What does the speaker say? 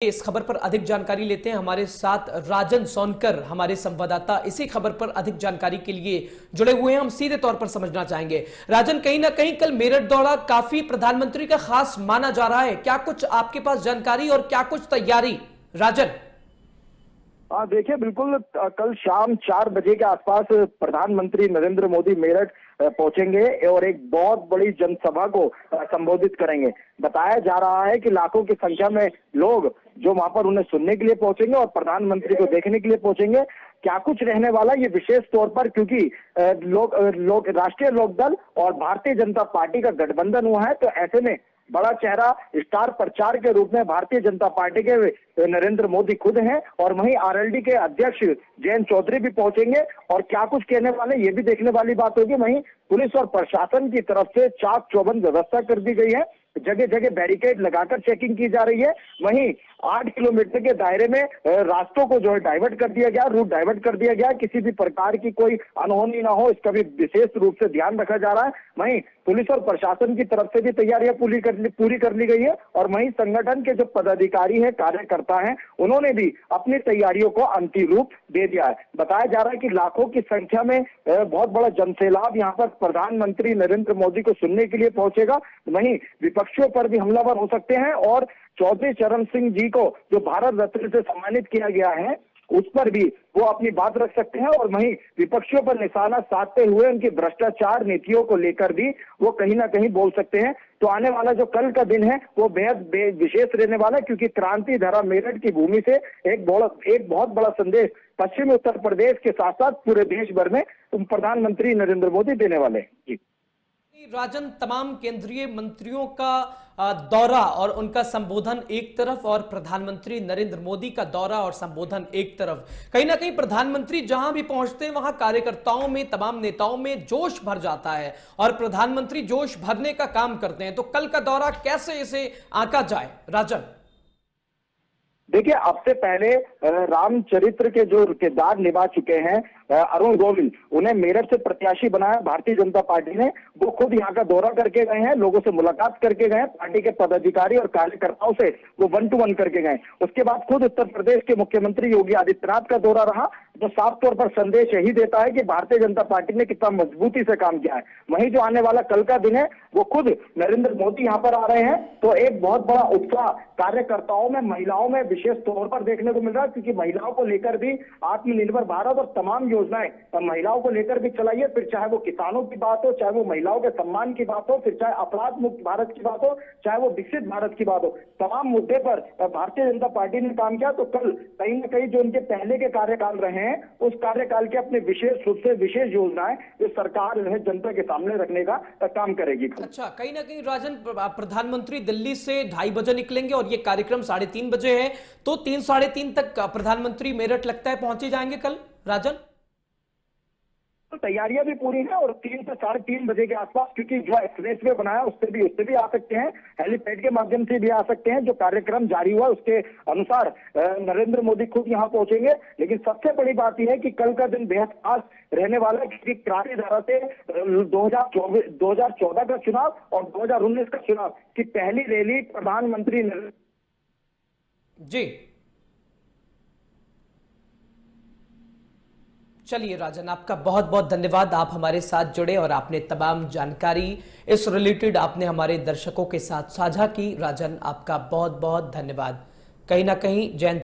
इस खबर पर अधिक जानकारी लेते हैं। हमारे साथ राजन सोनकर हमारे संवाददाता इसी खबर पर अधिक जानकारी के लिए जुड़े हुए हैं। हम सीधे तौर पर समझना चाहेंगे। राजन, कहीं ना कहीं कल मेरठ दौरा काफी प्रधानमंत्री का खास माना जा रहा है, क्या कुछ आपके पास जानकारी और क्या कुछ तैयारी? राजन। देखिए, बिल्कुल कल शाम 4 बजे के आसपास प्रधानमंत्री नरेंद्र मोदी मेरठ पहुंचेंगे और एक बहुत बड़ी जनसभा को संबोधित करेंगे। बताया जा रहा है कि लाखों की संख्या में लोग जो वहां पर उन्हें सुनने के लिए पहुंचेंगे और प्रधानमंत्री को देखने के लिए पहुंचेंगे। क्या कुछ रहने वाला ये विशेष तौर पर, क्योंकि राष्ट्रीय लोकदल और भारतीय जनता पार्टी का गठबंधन हुआ है, तो ऐसे में बड़ा चेहरा स्टार प्रचार के रूप में भारतीय जनता पार्टी के नरेंद्र मोदी खुद हैं और वहीं आरएलडी के अध्यक्ष जयंत चौधरी भी पहुंचेंगे और क्या कुछ कहने वाले ये भी देखने वाली बात होगी। वहीं पुलिस और प्रशासन की तरफ से चाक चौबंद व्यवस्था कर दी गई है, जगह जगह बैरिकेड लगाकर चेकिंग की जा रही है। वहीं 8 किलोमीटर के दायरे में रास्तों को जो है डाइवर्ट कर दिया गया, रूट डाइवर्ट कर दिया गया, किसी भी प्रकार की कोई अनहोनी ना हो इसका भी विशेष रूप से ध्यान रखा जा रहा है। वहीं पुलिस और प्रशासन की तरफ से भी तैयारियां पूरी कर ली गई है और वहीं संगठन के जो पदाधिकारी हैं, कार्यकर्ता हैं, उन्होंने भी अपनी तैयारियों को अंतिम रूप दे दिया है। बताया जा रहा है कि लाखों की संख्या में बहुत बड़ा जनसैलाब यहाँ पर प्रधानमंत्री नरेंद्र मोदी को सुनने के लिए पहुंचेगा। वहीं विपक्षियों पर भी हमलावर हो सकते हैं और चौधरी चरण सिंह जी को जो भारत रत्न से सम्मानित किया गया है उस पर भी वो अपनी बात रख सकते हैं और वहीं विपक्षियों पर निशाना साधते हुए उनकी भ्रष्टाचार नीतियों को लेकर भी वो कहीं ना कहीं बोल सकते हैं। तो आने वाला जो कल का दिन है वो बेहद विशेष रहने वाला है, क्योंकि क्रांति धरा मेरठ की भूमि से एक बहुत बड़ा संदेश पश्चिमी उत्तर प्रदेश के साथ साथ पूरे देश भर में प्रधानमंत्री नरेंद्र मोदी देने वाले हैं। जी राजन, तमाम केंद्रीय मंत्रियों का दौरा और उनका संबोधन एक तरफ और प्रधानमंत्री नरेंद्र मोदी का दौरा और संबोधन एक तरफ, कहीं ना कहीं प्रधानमंत्री जहां भी पहुंचते हैं वहां कार्यकर्ताओं में, तमाम नेताओं में जोश भर जाता है और प्रधानमंत्री जोश भरने का काम करते हैं। तो कल का दौरा कैसे इसे आंका जाए? राजन देखिए, अब से पहले रामचरित्र के जो किरदार निभा चुके हैं अरुण गोविल, उन्हें मेरठ से प्रत्याशी बनाया भारतीय जनता पार्टी ने। वो खुद यहाँ का दौरा करके गए हैं, लोगों से मुलाकात करके गए, पार्टी के पदाधिकारी और कार्यकर्ताओं से वो 1 to 1 करके गए। उसके बाद खुद उत्तर प्रदेश के मुख्यमंत्री योगी आदित्यनाथ का दौरा रहा, जो साफ तौर पर संदेश यही देता है कि भारतीय जनता पार्टी ने कितना मजबूती से काम किया है। वहीं जो आने वाला कल का दिन है वो खुद नरेंद्र मोदी यहाँ पर आ रहे हैं, तो एक बहुत बड़ा उत्साह कार्यकर्ताओं में, महिलाओं में विशेष तौर पर देखने को मिल रहा है, क्योंकि महिलाओं को लेकर भी आत्मनिर्भर भारत और तमाम योजनाएं महिलाओं को लेकर भी चलाई है। फिर चाहे वो किसानों की बात हो, चाहे वो महिलाओं के सम्मान की बात हो, फिर चाहे अपराध मुक्त भारत की बात हो, चाहे वो विकसित भारत की बात हो, तमाम मुद्दे पर भारतीय जनता पार्टी ने काम किया। तो कल कहीं ना कहीं जो उनके पहले के कार्यकाल रहे हैं उस कार्यकाल के अपने विशेष रूप से विशेष योजनाएं जो सरकार जो है जनता के सामने रखने का काम करेगी। अच्छा, कहीं ना कहीं राजन, प्रधानमंत्री दिल्ली से 2:30 बजे निकलेंगे और ये कार्यक्रम 3:30 बजे है, तो 3 साढ़े 3 तक प्रधानमंत्री मेरठ लगता है पहुंचे जाएंगे कल। राजन तो तैयारियां भी पूरी है और 3 से 3:30 बजे के आसपास, क्योंकि जो एक्सप्रेस वे बनाया उससे भी आ सकते हैं, हेलीपैड के माध्यम से भी आ सकते हैं। जो कार्यक्रम जारी हुआ उसके अनुसार नरेंद्र मोदी खुद यहां पहुंचेंगे। लेकिन सबसे बड़ी बात यह है कि कल का दिन बेहद खास रहने वाला है, क्योंकि क्रांति धारा से 2014 का चुनाव और 2019 का चुनाव की पहली रैली प्रधानमंत्री जी। चलिए राजन, आपका बहुत बहुत धन्यवाद, आप हमारे साथ जुड़े और आपने तमाम जानकारी इस रिलेटेड आपने हमारे दर्शकों के साथ साझा की। राजन, आपका बहुत बहुत धन्यवाद। कहीं ना कहीं जयंत